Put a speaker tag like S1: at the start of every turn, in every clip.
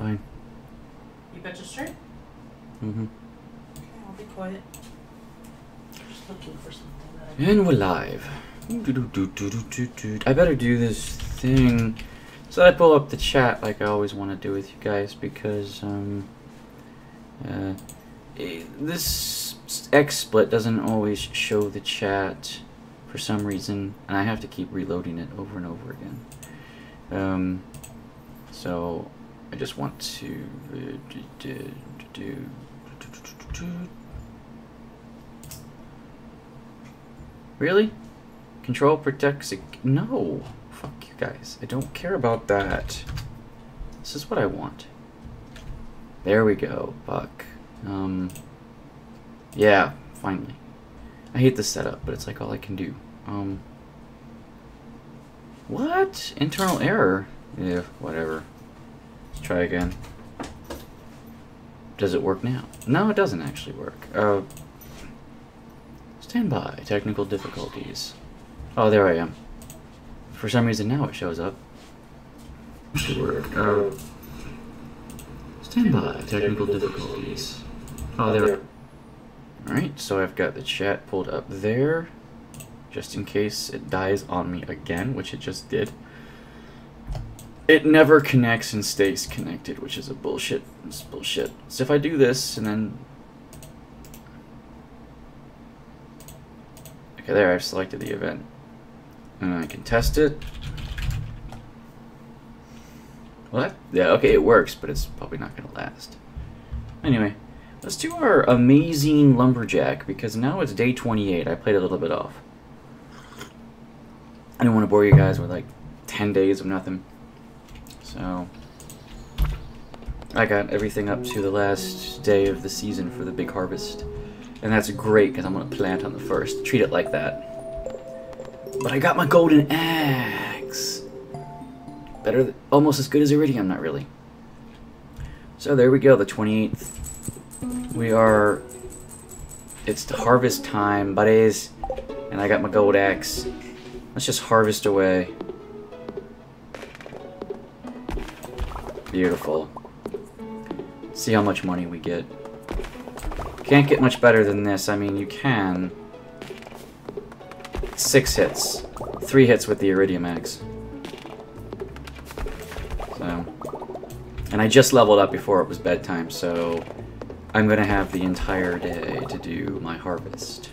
S1: Fine.
S2: You betcha straight?
S1: Mm-hmm.
S2: Okay, I'll be quiet. I'm just looking for something that I...
S1: And we're live. I better do this thing so that I pull up the chat like I always want to do with you guys, because this XSplit doesn't always show the chat for some reason, and I have to keep reloading it over and over again. So I just want to really? Control protects. No. Fuck you guys. I don't care about that. This is what I want. There we go. Fuck. Yeah, finally. I hate this setup, but it's like all I can do. What? Internal error? Yeah, whatever. Let's try again. Does it work now? No, it doesn't actually work. Stand by. Technical difficulties. Oh, there I am. For some reason now it shows up. Should work. Stand by. Technical difficulties. Oh, there. Alright, so I've got the chat pulled up there, just in case it dies on me again, which it just did. It never connects and stays connected, which is a bullshit. It's bullshit. So if I do this and then... Okay, there, I've selected the event. And I can test it. What? Yeah, okay, it works, but it's probably not going to last. Anyway, let's do our amazing lumberjack, because now it's day 28. I played a little bit off. I don't want to bore you guys with like 10 days of nothing. So, I got everything up to the last day of the season for the big harvest. And that's great, because I'm going to plant on the first. Treat it like that. But I got my golden axe. Better, almost as good as iridium, not really. So there we go, the 28th. We are... It's the harvest time, buddies. And I got my gold axe. Let's just harvest away. Beautiful. See how much money we get. Can't get much better than this. I mean, you can. 6 hits. 3 hits with the iridium axe. So. And I just leveled up before it was bedtime, so I'm gonna have the entire day to do my harvest.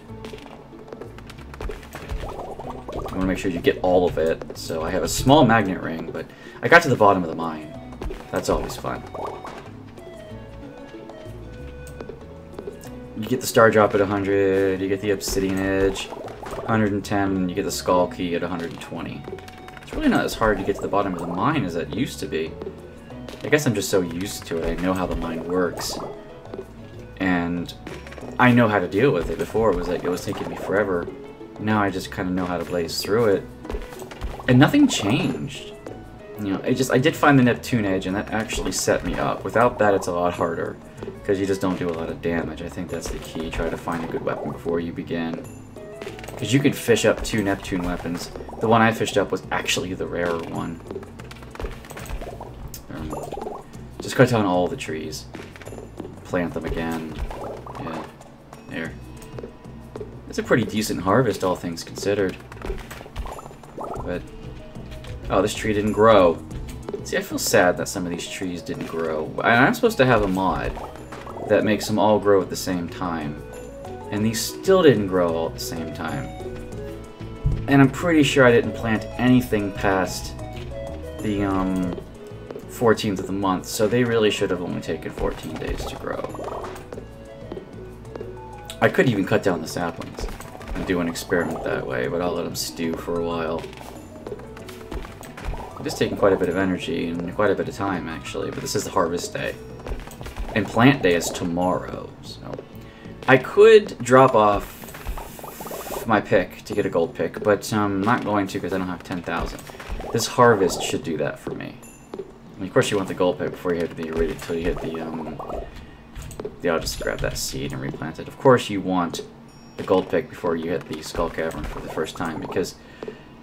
S1: I want to make sure you get all of it. So I have a small magnet ring, but I got to the bottom of the mine. That's always fun. You get the star drop at 100, you get the obsidian edge, 110, you get the skull key at 120. It's really not as hard to get to the bottom of the mine as it used to be. I guess I'm just so used to it, I know how the mine works. And I know how to deal with it. Before it was like, it was taking me forever. Now I just kind of know how to blaze through it. And nothing changed. You know, I did find the Neptune edge, and that actually set me up. Without that, it's a lot harder, because you just don't do a lot of damage. I think that's the key. Try to find a good weapon before you begin. Because you could fish up 2 Neptune weapons. The one I fished up was actually the rarer one. Just cut down all the trees. Plant them again. Yeah, there. It's a pretty decent harvest, all things considered. But... oh, this tree didn't grow. See, I feel sad that some of these trees didn't grow. And I'm supposed to have a mod that makes them all grow at the same time. And these still didn't grow all at the same time. And I'm pretty sure I didn't plant anything past the 14th of the month, so they really should have only taken 14 days to grow. I could even cut down the saplings and do an experiment that way, but I'll let them stew for a while. It is taking quite a bit of energy and quite a bit of time, actually, but this is the harvest day. And plant day is tomorrow, so... I could drop off my pick to get a gold pick, but I'm not going to because I don't have 10,000. This harvest should do that for me. I mean, of course you want the gold pick before you hit the iridium, until you hit the, I'll just grab that seed and replant it. Of course you want the gold pick before you hit the skull cavern for the first time, because,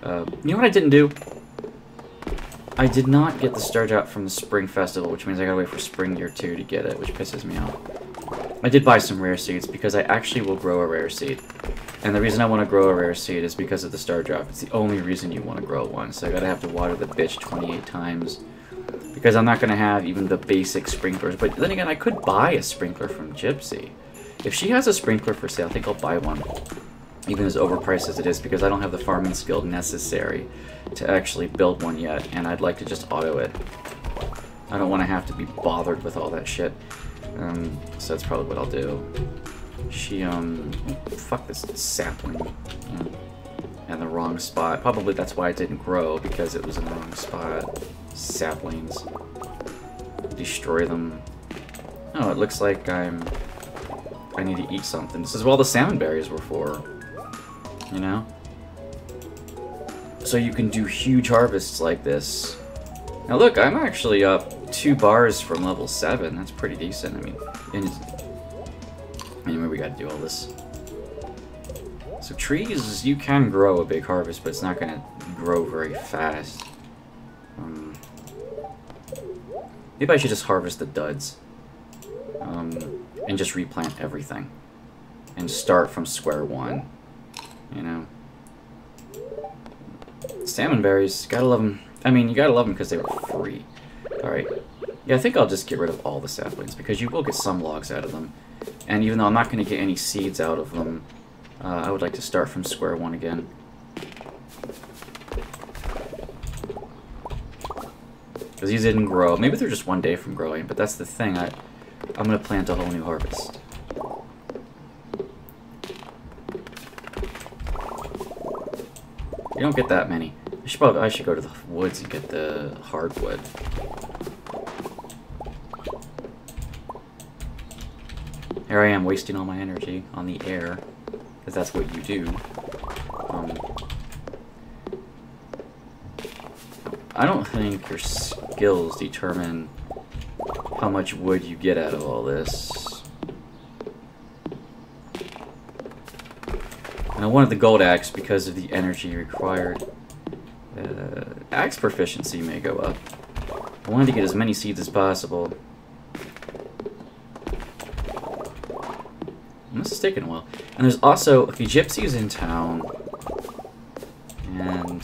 S1: you know what I didn't do? I did not get the Stardew from the Spring Festival, which means I gotta wait for Spring Year 2 to get it, which pisses me off. I did buy some rare seeds because I actually will grow a rare seed. And the reason I want to grow a rare seed is because of the Stardew. It's the only reason you want to grow one, so I gotta have to water the bitch 28 times. Because I'm not gonna have even the basic sprinklers, but then again, I could buy a sprinkler from Gypsy. If she has a sprinkler for sale, I think I'll buy one. Even as overpriced as it is, because I don't have the farming skill necessary to actually build one yet, and I'd like to just auto it. I don't want to have to be bothered with all that shit. So that's probably what I'll do. She, fuck this sapling. In the wrong spot. Probably that's why it didn't grow, because it was in the wrong spot. Saplings. Destroy them. Oh, it looks like I need to eat something. This is what all the salmon berries were for. You know? So you can do huge harvests like this. Now look, I'm actually up 2 bars from level 7. That's pretty decent. I mean, anyway, we gotta do all this. So trees, you can grow a big harvest, but it's not gonna grow very fast. Maybe I should just harvest the duds. And just replant everything. And start from square one. You know? Salmon berries, gotta love them. I mean, you gotta love them because they were free. Alright. Yeah, I think I'll just get rid of all the saplings, because you will get some logs out of them. And even though I'm not going to get any seeds out of them, I would like to start from square one again. Because these didn't grow. Maybe they're just one day from growing, but that's the thing. I'm going to plant a whole new harvest. You don't get that many. I should go to the woods and get the hardwood. Here I am wasting all my energy on the air, because that's what you do. I don't think your skills determine how much wood you get out of all this. And I wanted the gold axe because of the energy required. Axe proficiency may go up. I wanted to get as many seeds as possible. This is taking a while. And there's also, okay, Gypsy's in town. And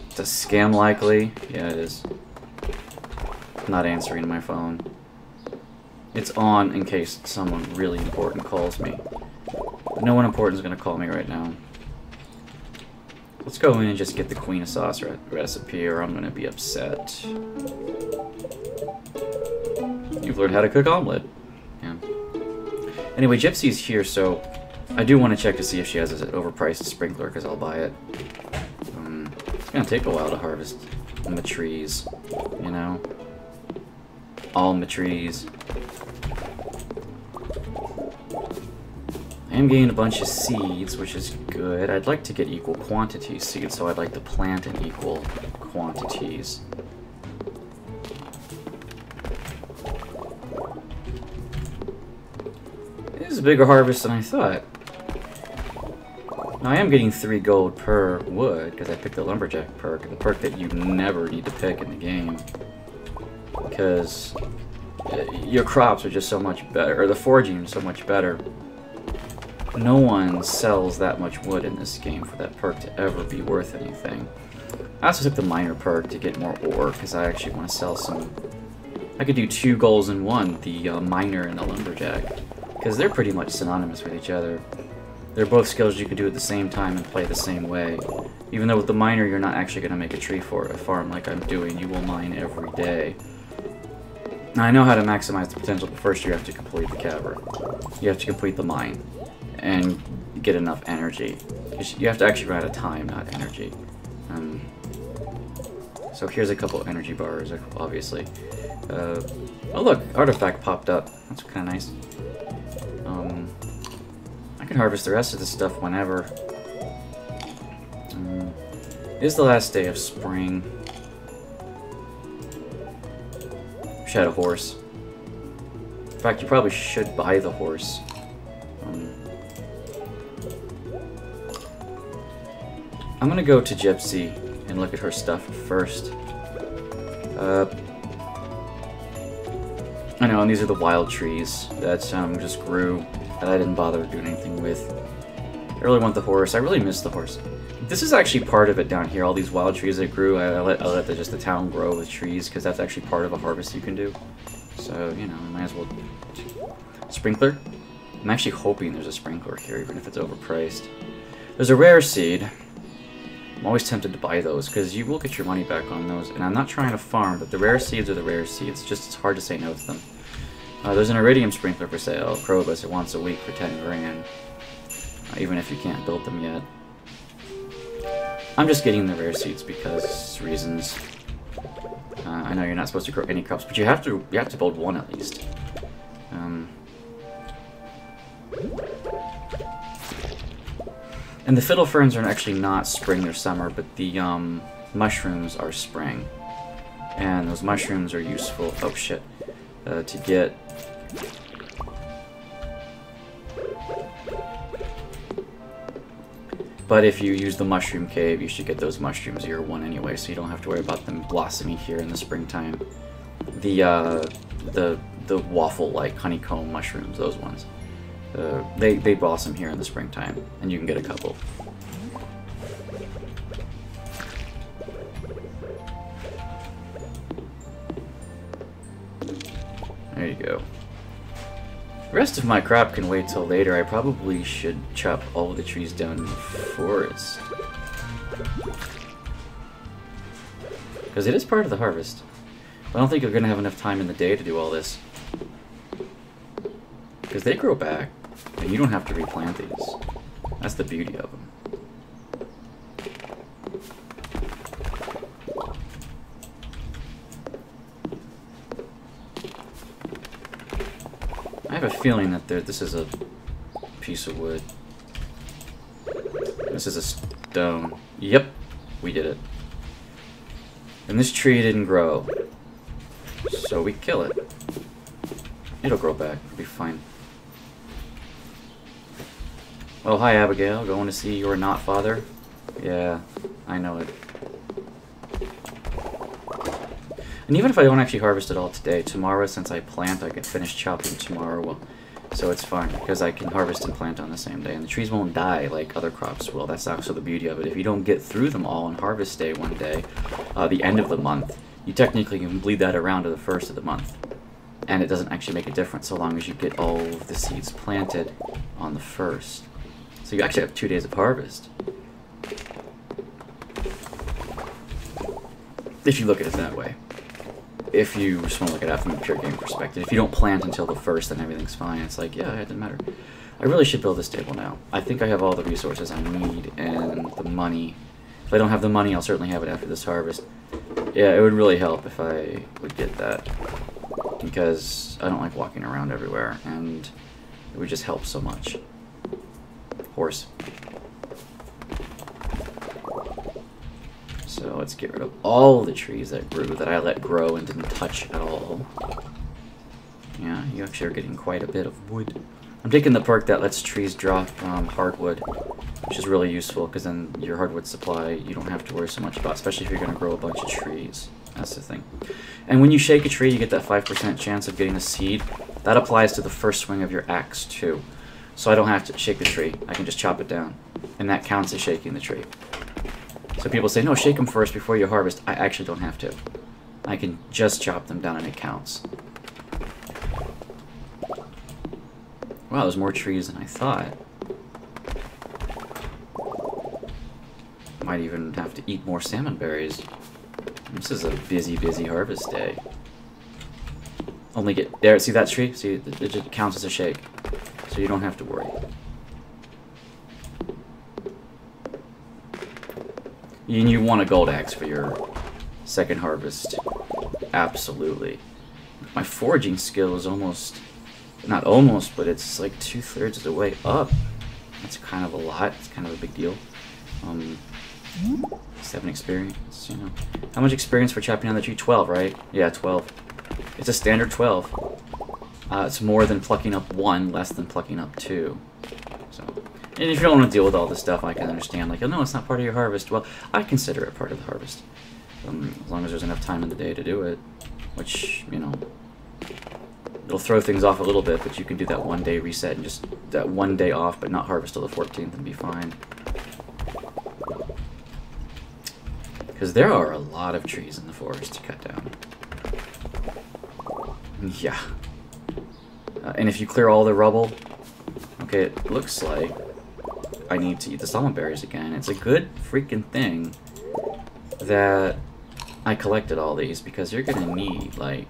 S1: it's a scam likely. Yeah, it is. I'm not answering my phone. It's on in case someone really important calls me. But no one important is going to call me right now. Let's go in and just get the Queen of Sauce recipe, or I'm going to be upset. You've learned how to cook omelet. Yeah. Anyway, Gypsy's here, so I do want to check to see if she has an overpriced sprinkler, because I'll buy it. It's going to take a while to harvest the trees, you know? All the trees. I am getting a bunch of seeds, which is good. I'd like to get equal quantities seeds, so I'd like to plant in equal quantities. This is a bigger harvest than I thought. Now, I am getting 3 gold per wood, because I picked the lumberjack perk, the perk that you never need to pick in the game. Because your crops are just so much better, or the foraging is so much better. No one sells that much wood in this game for that perk to ever be worth anything. I also took the miner perk to get more ore, because I actually want to sell some. I could do 2 goals in one, the miner and the lumberjack, because they're pretty much synonymous with each other. They're both skills you can do at the same time and play the same way. Even though with the miner you're not actually going to make a tree for a farm like I'm doing, you will mine every day. Now I know how to maximize the potential, but first you have to complete the cavern. You have to complete the mine and get enough energy. You have to actually run out of time, not energy. So here's a couple energy bars, obviously. Oh look, artifact popped up. That's kind of nice. I can harvest the rest of this stuff whenever. It is the last day of spring. Wish I had a horse. In fact, you probably should buy the horse. I'm gonna go to Gypsy and look at her stuff first. I know, and these are the wild trees that just grew that I didn't bother doing anything with. I really want the horse. I really miss the horse. This is actually part of it down here. All these wild trees that grew, I let just the town grow with trees because that's actually part of a harvest you can do. So, you know, might as well. Sprinkler? I'm actually hoping there's a sprinkler here, even if it's overpriced. There's a rare seed. I'm always tempted to buy those because you will get your money back on those. And I'm not trying to farm, but the rare seeds are the rare seeds. It's hard to say no to them. There's an iridium sprinkler for sale. Probus it once a week for 10 grand. Even if you can't build them yet. I'm just getting the rare seeds because reasons. I know you're not supposed to grow any crops, but you have to build one at least. And the fiddle ferns are actually not spring or summer, but the mushrooms are spring. And those mushrooms are useful. Oh shit. To get. But if you use the mushroom cave, you should get those mushrooms year one anyway, so you don't have to worry about them blossoming here in the springtime. The waffle-like honeycomb mushrooms, those ones, they blossom here in the springtime, and you can get a couple. There you go. The rest of my crop can wait till later. I probably should chop all the trees down in the forest. Because it is part of the harvest. I don't think you're going to have enough time in the day to do all this. Because they grow back, and you don't have to replant these. That's the beauty of them. I have a feeling that this is a piece of wood. This is a stone. Yep, we did it. And this tree didn't grow. So we kill it. It'll grow back. It'll be fine. Oh, hi Abigail. Going to see your not father? Yeah, I know it. And even if I don't actually harvest it all today, tomorrow, since I plant, I can finish chopping tomorrow. Well, so it's fine, because I can harvest and plant on the same day. And the trees won't die like other crops will. That's also the beauty of it. If you don't get through them all on harvest day one day, the end of the month, you technically can bleed that around to the first of the month. And it doesn't actually make a difference so long as you get all of the seeds planted on the first. So you actually have 2 days of harvest. If you look at it that way. If you just want to look at it from a pure game perspective. If you don't plant until the first, then everything's fine. It's like, yeah, it doesn't matter. I really should build this table now. I think I have all the resources I need and the money. If I don't have the money, I'll certainly have it after this harvest. Yeah, it would really help if I would get that. Because I don't like walking around everywhere, and it would just help so much. Horse. So let's get rid of all the trees that grew that I let grow and didn't touch at all. Yeah, you actually are getting quite a bit of wood. I'm taking the perk that lets trees drop hardwood, which is really useful because then your hardwood supply you don't have to worry so much about, especially if you're going to grow a bunch of trees. That's the thing. And when you shake a tree, you get that 5% chance of getting a seed. That applies to the first swing of your axe too. So I don't have to shake the tree. I can just chop it down. And that counts as shaking the tree. So people say, no, shake them first before you harvest. I actually don't have to. I can just chop them down and it counts. Wow, there's more trees than I thought. Might even have to eat more salmon berries. This is a busy, busy harvest day. Only get... There, see that tree? See, it just counts as a shake. So you don't have to worry. And you want a gold axe for your second harvest. Absolutely. My foraging skill is almost... Not almost, but it's like 2/3 of the way up. That's kind of a lot. It's kind of a big deal. 7 experience, you know. How much experience for chopping down the tree? 12, right? Yeah, 12. It's a standard 12. It's more than plucking up 1, less than plucking up 2. So, And if you don't want to deal with all this stuff, I can understand. Like, oh, no, it's not part of your harvest. Well, I consider it part of the harvest. As long as there's enough time in the day to do it. Which, you know, it'll throw things off a little bit, but you can do that 1 day reset and just that 1 day off, but not harvest till the 14th and be fine. Because there are a lot of trees in the forest to cut down. Yeah. And if you clear all the rubble, okay, it looks like I need to eat the salmon berries again. It's a good freaking thing that I collected all these, because you're gonna need like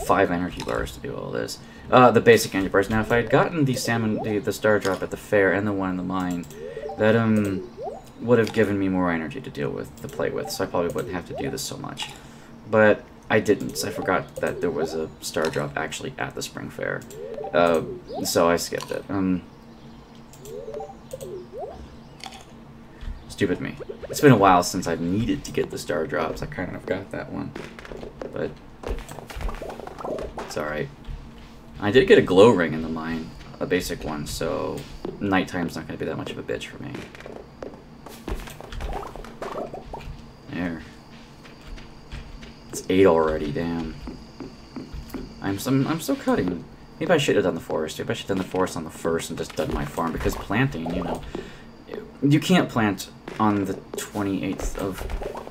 S1: 5 energy bars to do all this. The basic energy bars. Now, if I had gotten the salmon, the star drop at the fair and the one in the mine, that would have given me more energy to deal with, to play with. So I probably wouldn't have to do this so much. But I didn't. So I forgot that there was a star drop actually at the spring fair. So I skipped it. Stupid me. It's been a while since I've needed to get the star drops. I kind of got that one. But it's alright. I did get a glow ring in the mine, a basic one, so nighttime's not going to be that much of a bitch for me. There. It's 8 already, damn. I'm still cutting. Maybe I should have done the forest. Maybe I should have done the forest on the 1st and just done my farm, because planting, you know, you can't plant on the 28th of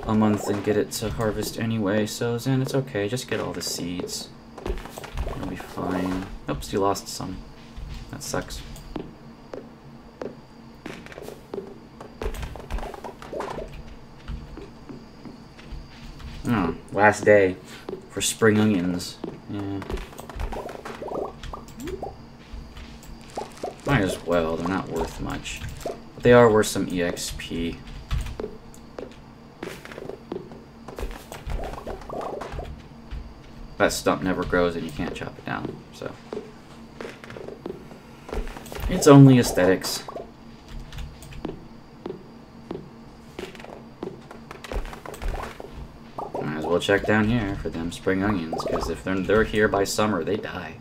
S1: a month and get it to harvest anyway, so Xen, it's okay. Just get all the seeds. It'll be fine. Oops, you lost some. That sucks. Oh, last day for spring onions. Yeah. Might as well. They're not worth much. But they are worth some EXP. That stump never grows and you can't chop it down, so. It's only aesthetics. Might as well check down here for them spring onions, because if they're here by summer, they die.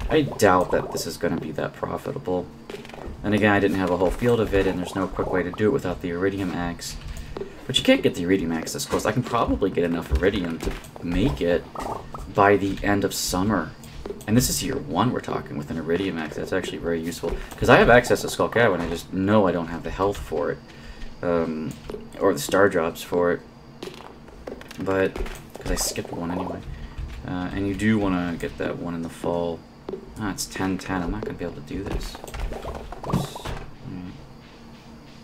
S1: I doubt that this is going to be that profitable. And again, I didn't have a whole field of it, and there's no quick way to do it without the iridium axe. But you can't get the iridium axe this close. I can probably get enough iridium to make it by the end of summer. And this is year 1 we're talking with an iridium axe. That's actually very useful. Because I have access to Skull Cabin, I just know I don't have the health for it. Or the star drops for it. But, because I skipped one anyway. And you do want to get that one in the fall. Ah, it's 10:10. I'm not going to be able to do this.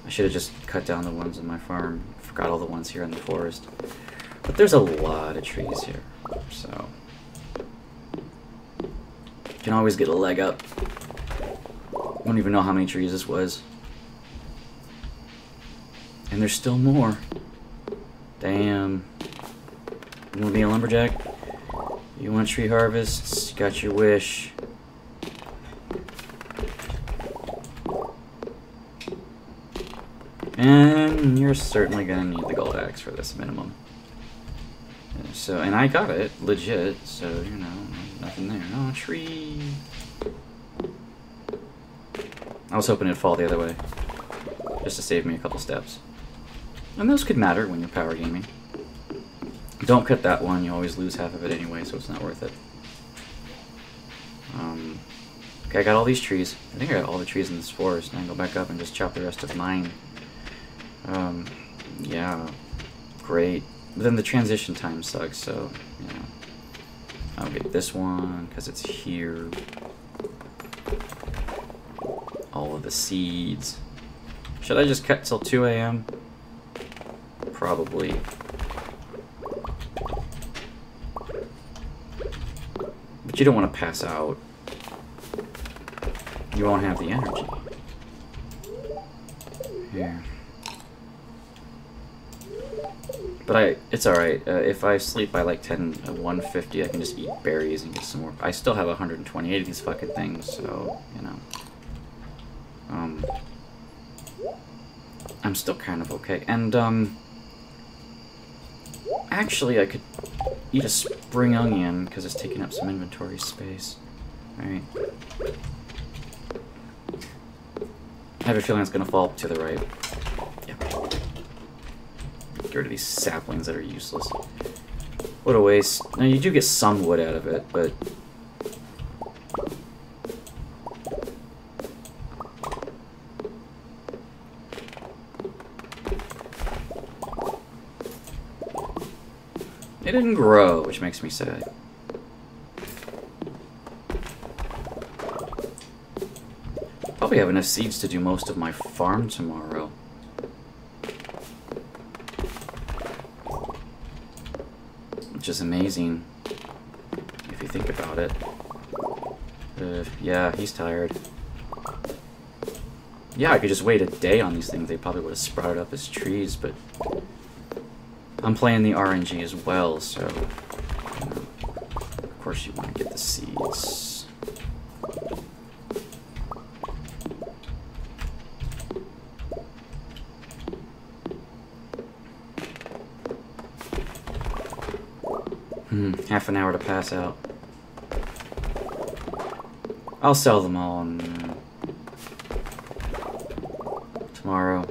S1: I should have just cut down the ones in my farm. Forgot all the ones here in the forest. But there's a lot of trees here, so you can always get a leg up. I don't even know how many trees this was. And there's still more. Damn. You want to be a lumberjack? You want tree harvests? You got your wish. And you're certainly gonna need the gold axe for this minimum. So, and I got it, legit, so, you know, nothing there. Oh, tree. I was hoping it'd fall the other way, just to save me a couple steps. And those could matter when you're power gaming. Don't cut that one, you always lose half of it anyway, so it's not worth it. Okay, I got all these trees. I think I got all the trees in this forest, and I can go back up and just chop the rest of mine. Yeah, great. But then the transition time sucks, so, you know. I'll get this one, because it's here. All of the seeds. Should I just cut till 2 AM? Probably. But you don't want to pass out. You won't have the energy. Here. But it's alright. If I sleep by like 1:50, I can just eat berries and get some more. I still have 128 of these fucking things, so, you know. I'm still kind of okay. And, Actually, I could eat a spring onion because it's taking up some inventory space. Alright. I have a feeling it's going to fall to the right. Yep. Get rid of these saplings that are useless. What a waste. Now, you do get some wood out of it, but... It didn't grow, which makes me sad. Probably have enough seeds to do most of my farm tomorrow. Which is amazing, if you think about it. Yeah, he's tired. Yeah, I could just wait a day on these things. They probably would have sprouted up as trees, but... I'm playing the RNG as well, so... You know, of course you want to get the seeds. Half an hour to pass out. I'll sell them all tomorrow.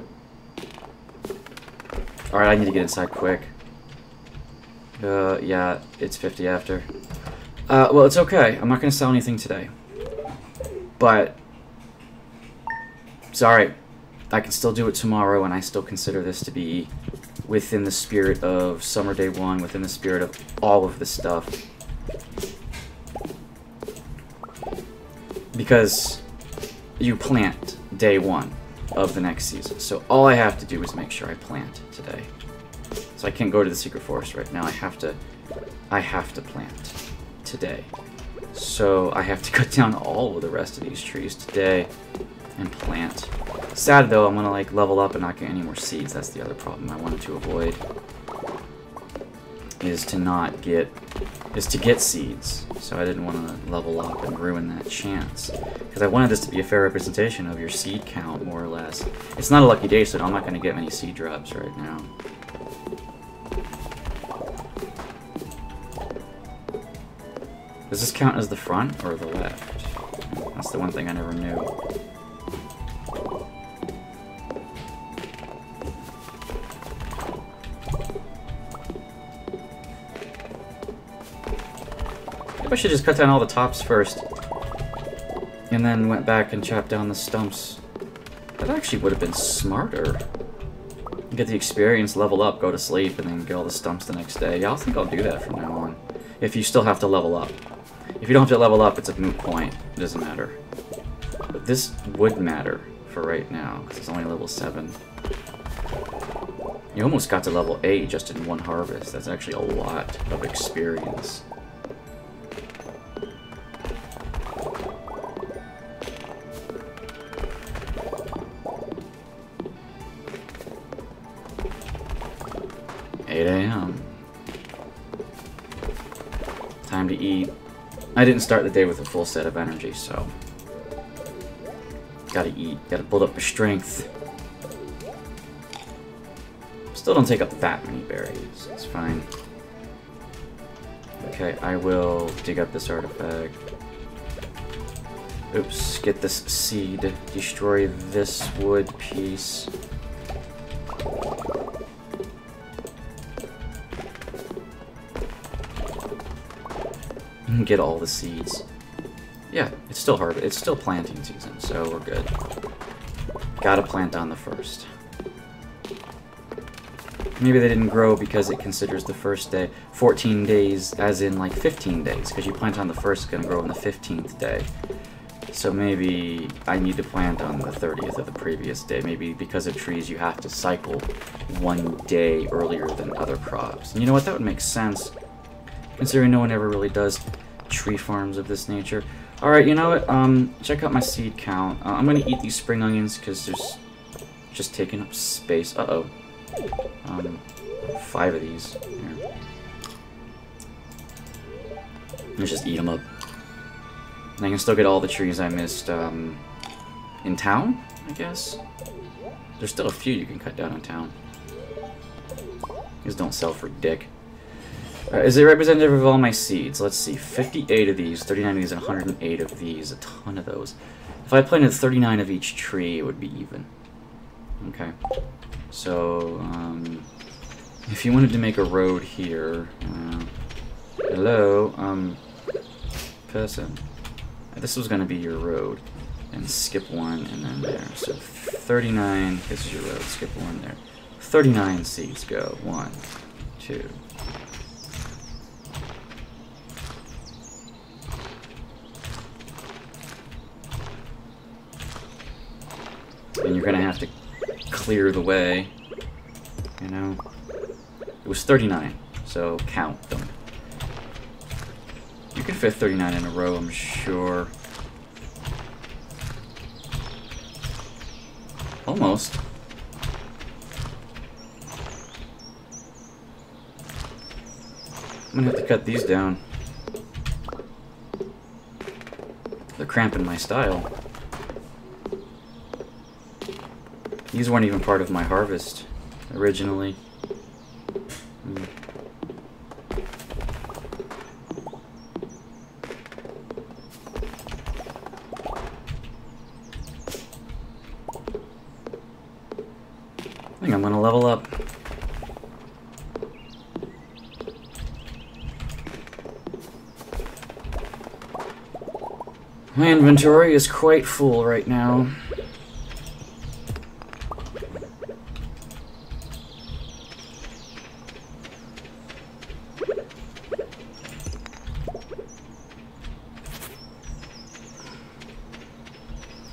S1: Alright, I need to get inside quick. Yeah, it's 50 after. Well, it's okay. I'm not going to sell anything today. But... it's alright. I can still do it tomorrow, and I still consider this to be within the spirit of Summer Day 1, within the spirit of all of this stuff. Because you plant day 1 of the next season. So all I have to do is make sure I plant today. So I can't go to the secret forest right now. I have to plant today. So I have to cut down all of the rest of these trees today and plant. Sad though, I'm gonna like level up and not get any more seeds. That's the other problem I wanted to avoid. Is to get seeds. So I didn't want to level up and ruin that chance. Because I wanted this to be a fair representation of your seed count, more or less. It's not a lucky day, so I'm not going to get many seed drops right now. Does this count as the front or the left? That's the one thing I never knew. I should just cut down all the tops first, and then went back and chopped down the stumps. That actually would have been smarter. Get the experience, level up, go to sleep, and then get all the stumps the next day. Yeah, I think I'll do that from now on. If you still have to level up. If you don't have to level up, it's a moot point. It doesn't matter. But this would matter for right now, because it's only level 7. You almost got to level 8 just in one harvest. That's actually a lot of experience. Time to eat. I didn't start the day with a full set of energy, so... Gotta eat. Gotta build up my strength. Still don't take up that many berries. It's fine. Okay, I will dig up this artifact. Oops, get this seed. Destroy this wood piece. Get all the seeds. Yeah, it's still harvest. It's still planting season, so we're good. Gotta plant on the first. Maybe they didn't grow because it considers the first day 14 days, as in like 15 days, because you plant on the first, it's gonna grow on the 15th day. So maybe I need to plant on the 30th of the previous day. Maybe because of trees, you have to cycle one day earlier than other crops. And you know what? That would make sense, considering no one ever really does tree farms of this nature. Alright, you know what? Check out my seed count. I'm gonna eat these spring onions because there's just taking up space. Uh-oh. 5 of these. Here. Let's just eat them up. And I can still get all the trees I missed, in town, I guess? There's still a few you can cut down in town. These don't sell for dick. Is it representative of all my seeds? Let's see. 58 of these, 39 of these, and 108 of these. A ton of those. If I planted 39 of each tree, it would be even. Okay. So, if you wanted to make a road here... hello, person. This was going to be your road. And skip one, and then there. So 39, this is your road, skip one there. 39 seeds go. 1, 2. And you're going to have to clear the way, you know. It was 39, so count them. You can fit 39 in a row, I'm sure. Almost. I'm gonna have to cut these down. They're cramping my style. These weren't even part of my harvest originally. I think I'm gonna level up. My inventory is quite full right now.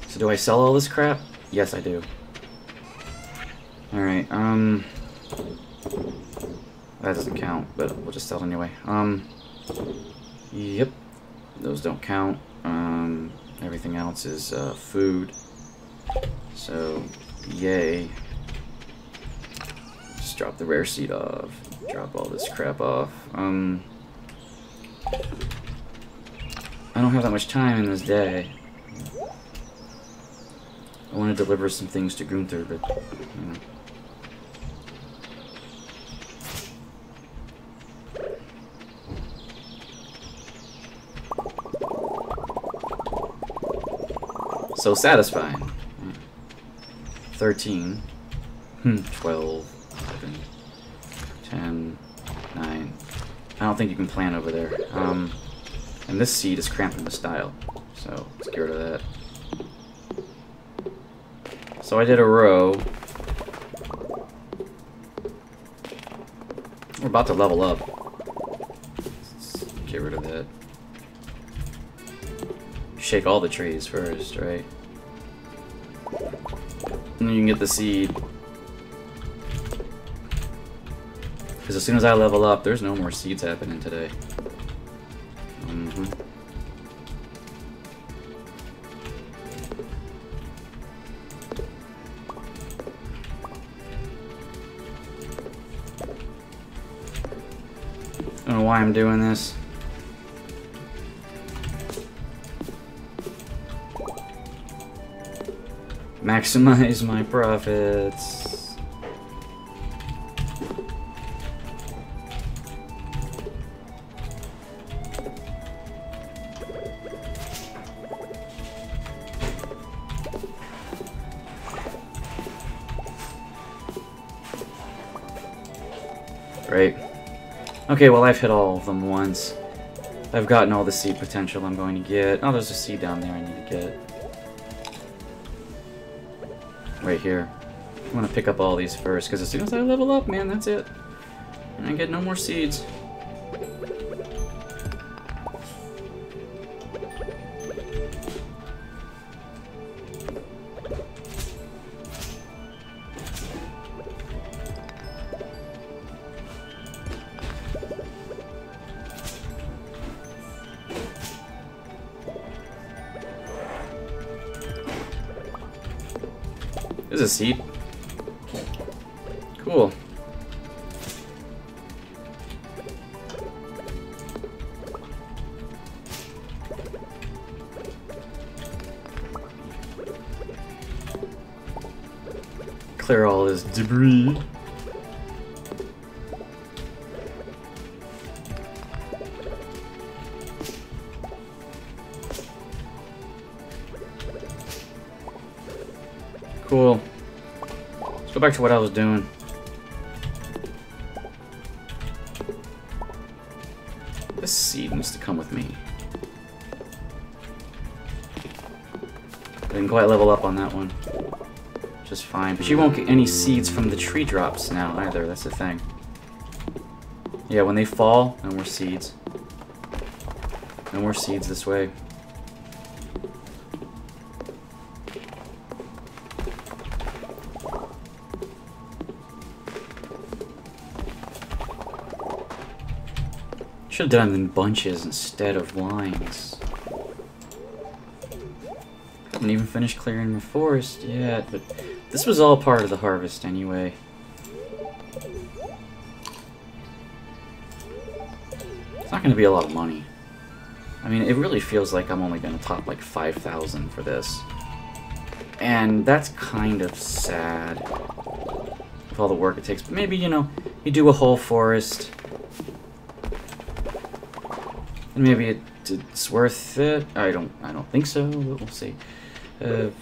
S1: So do I sell all this crap? Yes, I do. Alright, that doesn't count, but we'll just sell it anyway. Yep, those don't count. Everything else is, food. So, yay. Just drop the rare seed off. Drop all this crap off. I don't have that much time in this day. I want to deliver some things to Gunther, but, you know. So satisfying. 13, 12, 11, 10, 9. I don't think you can plant over there. And this seed is cramping the style, so let's get rid of that. So I did a row. We're about to level up. Let's get rid of that. Shake all the trees first, right? And then you can get the seed. Because as soon as I level up, there's no more seeds happening today. I don't know why I'm doing this. Maximize my profits. Right. Okay, well, I've hit all of them once. I've gotten all the seed potential I'm going to get. Oh, there's a seed down there I need to get. Right here. I want to pick up all these first, because as soon as I level up, man, that's it. And I get no more seeds. There's a seed. Cool. Clear all this debris. Cool. Let's go back to what I was doing. This seed needs to come with me. I didn't quite level up on that one. Just fine. But you won't get any seeds from the tree drops now either, that's the thing. Yeah, when they fall, no more seeds. No more seeds this way. Should have done them in bunches instead of lines. Haven't even finished clearing the forest yet, but this was all part of the harvest anyway. It's not going to be a lot of money. I mean, it really feels like I'm only going to top like 5,000 for this. And that's kind of sad with all the work it takes. But maybe, you know, you do a whole forest. And maybe it's worth it. I don't think so, but we'll see. Alright.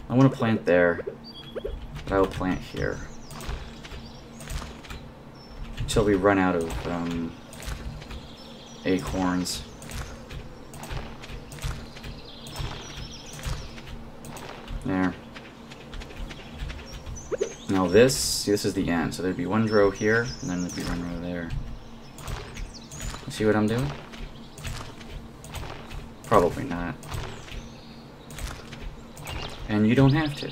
S1: I want to plant there. But I will plant here. Until we run out of acorns. There. Now this, see, this is the end. So there'd be one row here, and then there'd be one row there. See what I'm doing? Probably not. And you don't have to.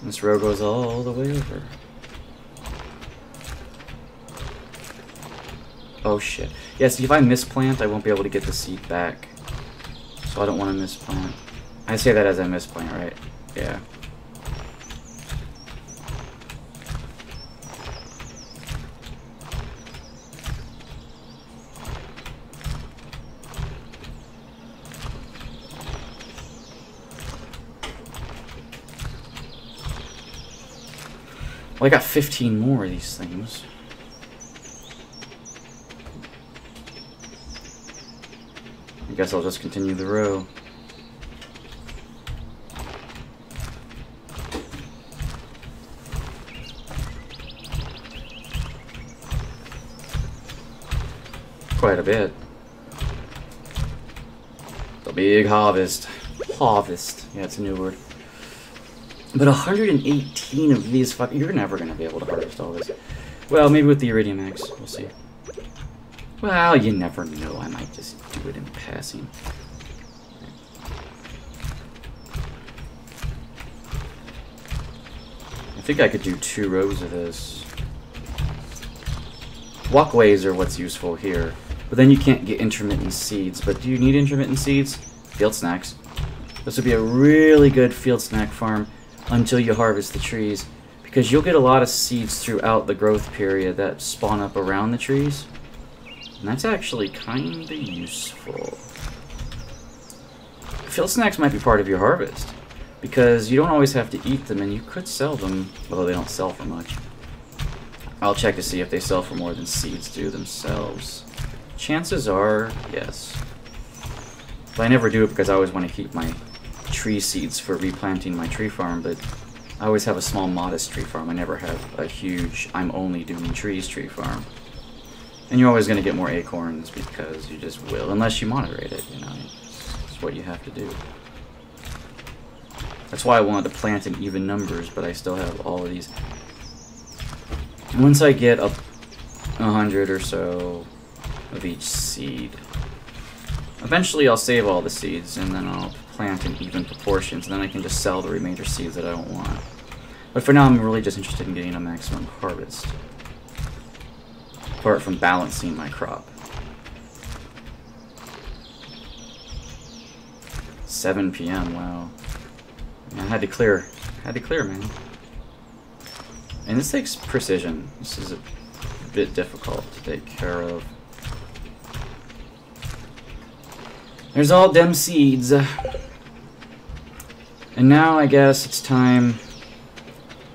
S1: This row goes all the way over. Oh shit. Yes, if I misplant, I won't be able to get the seed back. So I don't want to misplant. I say that as I misplant, right? Yeah. Well, I got 15 more of these things. I guess I'll just continue the row. Quite a bit. The big harvest. Harvest. Yeah, it's a new word. But 118 of these you're never going to be able to harvest all this. Well, maybe with the Iridium Axe. We'll see. Well, you never know. I might just do it in passing. I think I could do 2 rows of this. Walkways are what's useful here. But then you can't get intermittent seeds. But do you need intermittent seeds? Field snacks. This would be a really good field snack farm until you harvest the trees, because you'll get a lot of seeds throughout the growth period that spawn up around the trees, and that's actually kind of useful. Field snacks might be part of your harvest, because you don't always have to eat them, and you could sell them, although they don't sell for much. I'll check to see if they sell for more than seeds do themselves. Chances are, yes. But I never do it because I always want to keep my tree seeds for replanting my tree farm, but I always have a small, modest tree farm. I never have a huge, I'm only doing trees tree farm. And you're always going to get more acorns because you just will, unless you moderate it, you know. It's what you have to do. That's why I wanted to plant in even numbers, but I still have all of these. Once I get 100 or so of each seed, eventually I'll save all the seeds and then I'll plant in even proportions, and then I can just sell the remainder seeds that I don't want. But for now, I'm really just interested in getting a maximum harvest, apart from balancing my crop. 7 p.m. Wow. I had to clear, man. And this takes precision. This is a bit difficult to take care of. There's all them seeds. And now I guess it's time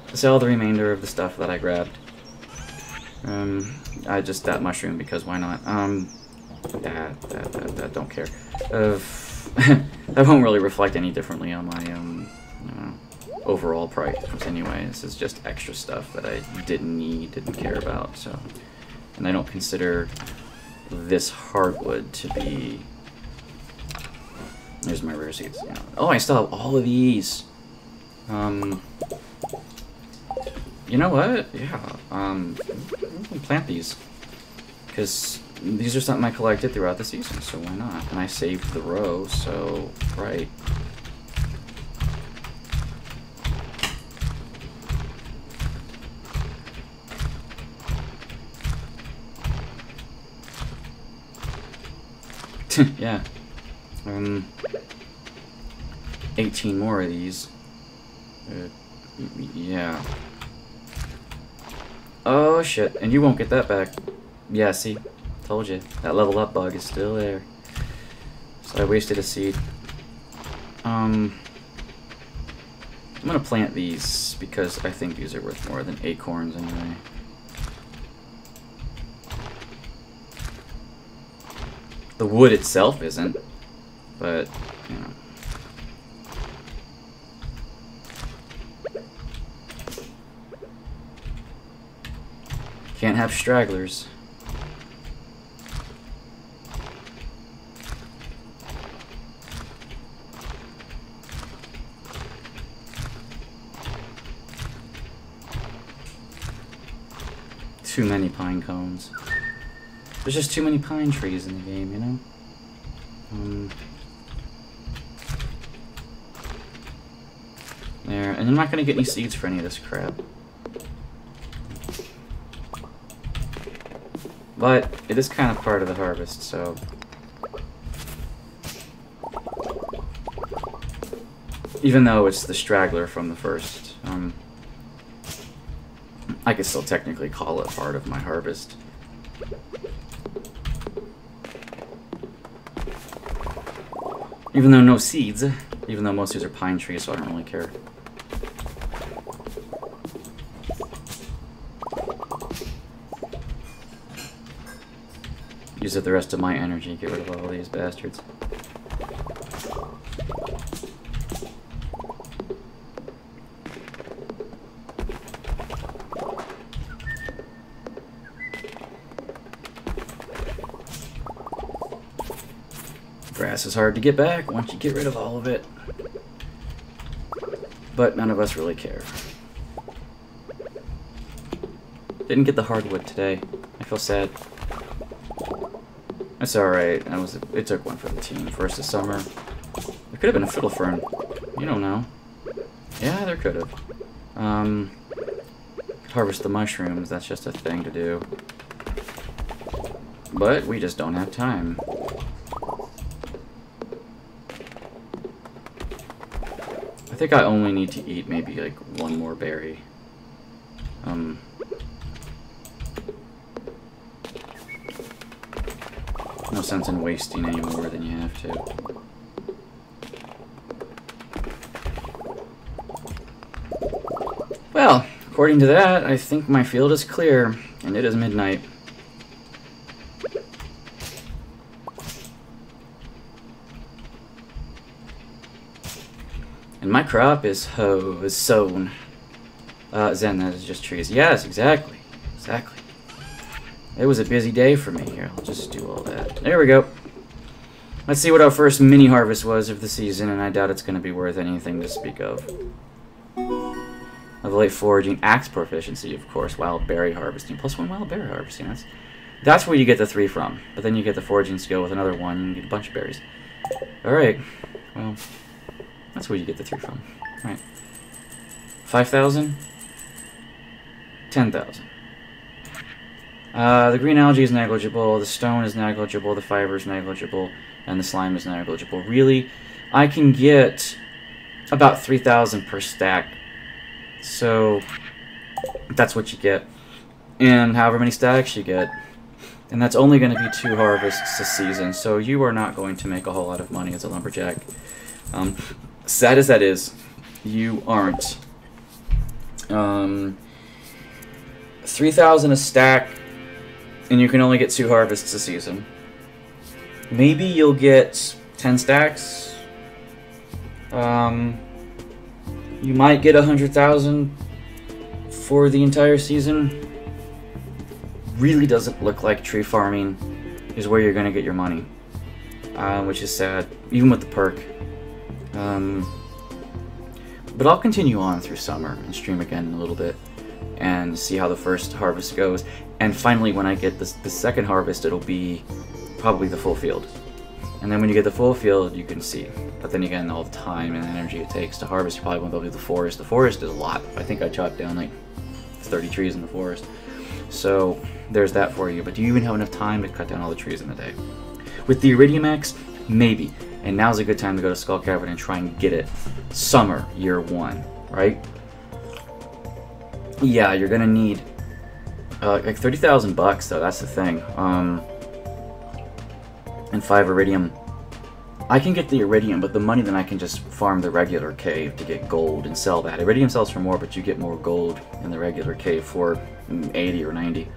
S1: to sell the remainder of the stuff that I grabbed. I just that mushroom because why not? That don't care. that won't really reflect any differently on my overall price anyway. This is just extra stuff that I didn't need, didn't care about. So, and I don't consider this hardwood to be. There's my rare seeds. Yeah. Oh, I still have all of these. You know what? Yeah. I'm gonna plant these because these are something I collected throughout the season. So why not? And I saved the row. So right. Yeah. 18 more of these. Yeah. Oh shit, and you won't get that back. Yeah, see? Told you. That level up bug is still there. So I wasted a seed. I'm gonna plant these because I think these are worth more than acorns anyway. The wood itself isn't, but, you know. Can't have stragglers. Too many pine cones. There's just too many pine trees in the game, you know? There, and I'm not gonna get any seeds for any of this crap. But it is kind of part of the harvest, so... Even though it's the straggler from the first, I could still technically call it part of my harvest. Even though no seeds, even though most of these are pine trees, so I don't really care. Use up the rest of my energy, get rid of all these bastards. Grass is hard to get back once you get rid of all of it. But none of us really care. Didn't get the hardwood today. I feel sad. That's alright. It took one for the team. First of summer. There could have been a fiddle fern. You don't know. Yeah, there could have. Harvest the mushrooms. That's just a thing to do. But we just don't have time. I think I only need to eat maybe like one more berry. No sense in wasting any more than you have to. Well, according to that, I think my field is clear, and it is midnight. And my crop is sown. Xen, that is just trees. Yes, exactly. Exactly. It was a busy day for me here. I'll just do all that. There we go. Let's see what our first mini harvest was of the season, and I doubt it's going to be worth anything to speak of. Level 8 foraging, axe proficiency, of course, wild berry harvesting. +1 wild berry harvesting. That's where you get the 3 from. But then you get the foraging skill with another 1, and you get a bunch of berries. Alright. Well, that's where you get the 3 from. Alright. 5,000? 10,000. The green algae is negligible, the stone is negligible, the fiber is negligible, and the slime is negligible. Really, I can get about 3,000 per stack. So, that's what you get. And however many stacks you get. And that's only going to be 2 harvests a season, so you are not going to make a whole lot of money as a lumberjack. Sad as that is, you aren't. 3,000 a stack, and you can only get 2 harvests a season. Maybe you'll get 10 stacks. You might get 100,000 for the entire season. Really doesn't look like tree farming is where you're gonna get your money, which is sad, even with the perk. But I'll continue on through summer and stream again in a little bit and see how the first harvest goes. And finally, when I get the second harvest, it'll be probably the full field. And then when you get the full field, you can see. But then again, all the time and energy it takes to harvest, you probably won't be able to do the forest. The forest is a lot. I think I chopped down like 30 trees in the forest. So there's that for you. But do you even have enough time to cut down all the trees in a day? With the Iridium Axe, maybe. And now's a good time to go to Skull Cavern and try and get it. Summer, year 1, right? Yeah, you're gonna need like 30,000 bucks though, that's the thing. And 5 Iridium. I can get the Iridium, but the money then I can just farm the regular cave to get gold and sell that. Iridium sells for more, but you get more gold in the regular cave for 80 or 90.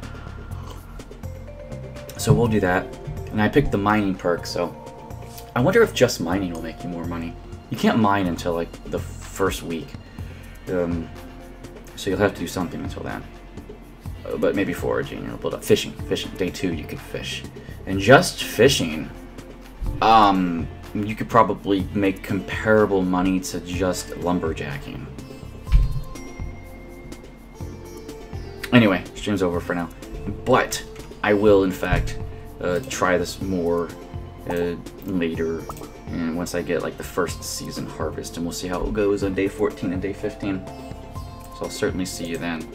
S1: So we'll do that. And I picked the mining perk, so I wonder if just mining will make you more money. You can't mine until like the first week. So you'll have to do something until then. But maybe foraging, you'll build up fishing. Day 2 you could fish. And just fishing, you could probably make comparable money to just lumberjacking. Anyway, stream's over for now. But I will, in fact, try this more later, and once I get like the first season harvest, and we'll see how it goes on day 14 and day 15. So I'll certainly see you then.